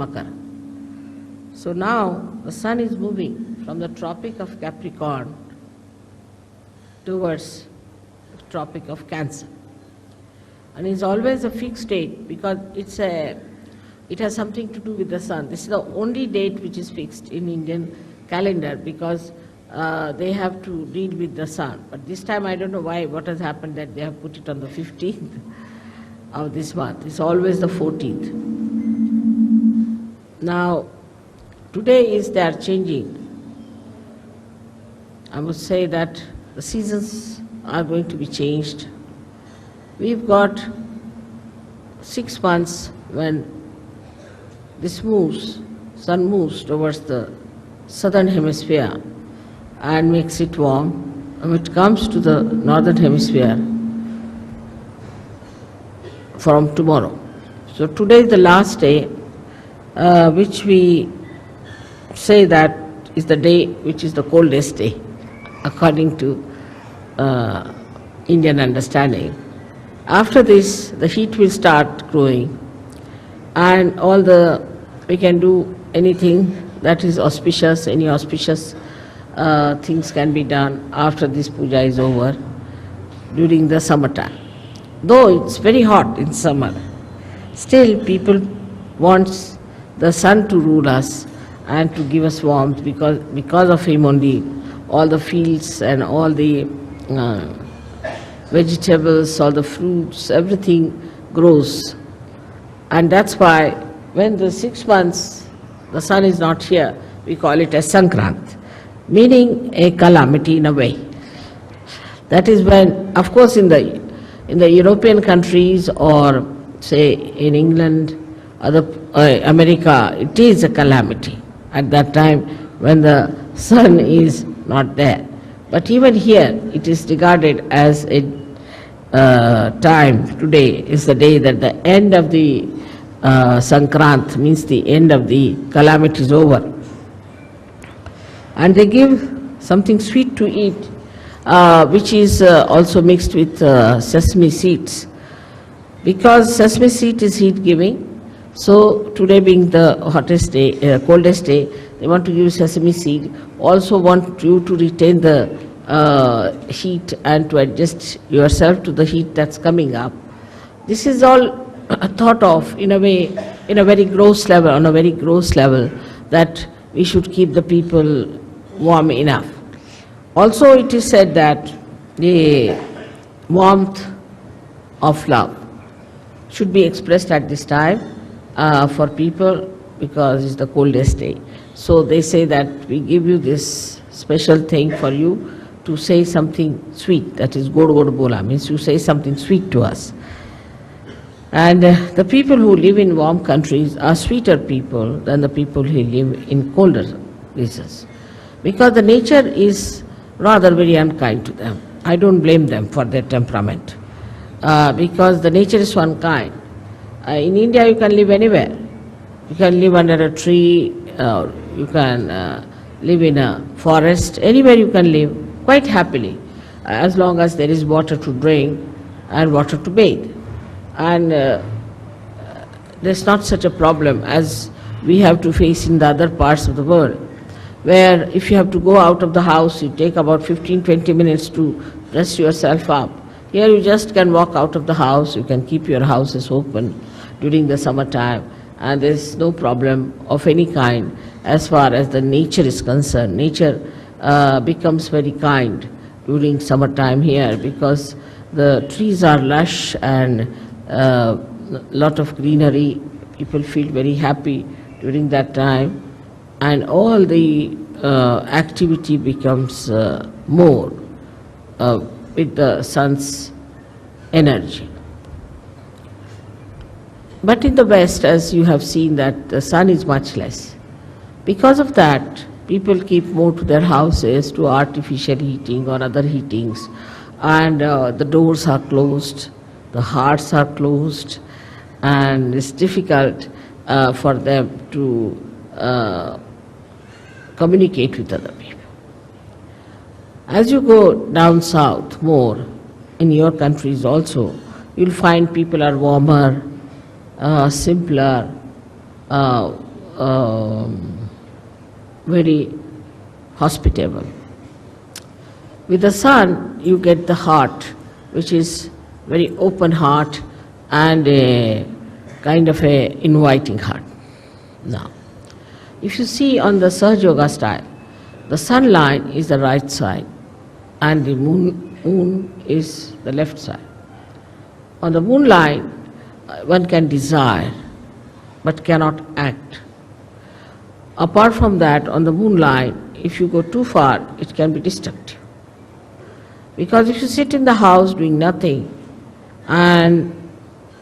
Makara. So now the sun is moving from the Tropic of Capricorn towards the Tropic of Cancer. And it's always a fixed date because it has something to do with the sun. This is the only date which is fixed in Indian calendar because they have to deal with the sun. But this time I don't know why, what has happened that they have put it on the 15th of this month. It's always the 14th. Now, today they are changing. I must say that the seasons are going to be changed. We've got 6 months when this sun moves towards the southern hemisphere and makes it warm. And when it comes to the northern hemisphere from tomorrow. So today is the last day, which we say that is the day which is the coldest day, according to Indian understanding. After this, the heat will start growing, and we can do anything that is auspicious, any auspicious things can be done after this puja is over during the summertime. Though it's very hot in summer, still people want the sun to rule us and to give us warmth because of him only all the fields and all the vegetables, all the fruits, everything grows. And that's why when the 6 months the sun is not here, we call it as Sankrant, meaning a calamity in a way. That is when, of course, in the European countries or say in England, America, it is a calamity at that time when the sun is not there. But even here, it is regarded as a time. Today is the day that the end of the Sankrant, means the end of the calamity is over. And they give something sweet to eat, which is also mixed with sesame seeds. Because sesame seed is heat giving, so today being the hottest day, coldest day, they want to give sesame seed. Also want you to retain the heat and to adjust yourself to the heat that's coming up. This is all thought of in a way, in a very gross level, on a very gross level, that we should keep the people warm enough. Also it is said that the warmth of love should be expressed at this time for people because it's the coldest day. So they say that we give you this special thing for you to say something sweet, that is god god bola, means you say something sweet to us. And the people who live in warm countries are sweeter people than the people who live in colder places, because the nature is rather very unkind to them. I don't blame them for their temperament, because the nature is so unkind. In India you can live anywhere. You can live under a tree, you can live in a forest, anywhere you can live quite happily, as long as there is water to drink and water to bathe. And there's not such a problem as we have to face in the other parts of the world, where if you have to go out of the house, you take about 15-20 minutes to dress yourself up. Here you just can walk out of the house, you can keep your houses open during the summertime, and there's no problem of any kind as far as the nature is concerned. Nature becomes very kind during summertime here because the trees are lush and lot of greenery. People feel very happy during that time, and all the activity becomes more with the sun's energy. But in the West, as you have seen, that the sun is much less. Because of that, people keep more to their houses, to artificial heating or other heatings, and the doors are closed, the hearts are closed, and it's difficult for them to communicate with other people. As you go down south more, in your countries also, you'll find people are warmer, simpler, very hospitable. With the sun, you get the heart, which is very open heart and a kind of a inviting heart. Now, if you see on the Sahaja Yoga style, the sun line is the right side and the moon is the left side. On the moon line, one can desire but cannot act. Apart from that, on the moon line, if you go too far, it can be destructive. Because if you sit in the house doing nothing, and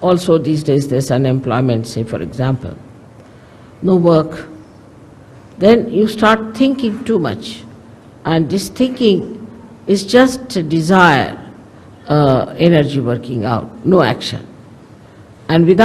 also these days there's unemployment, say for example, no work, then you start thinking too much. And this thinking is just a desire, energy working out, no action. And without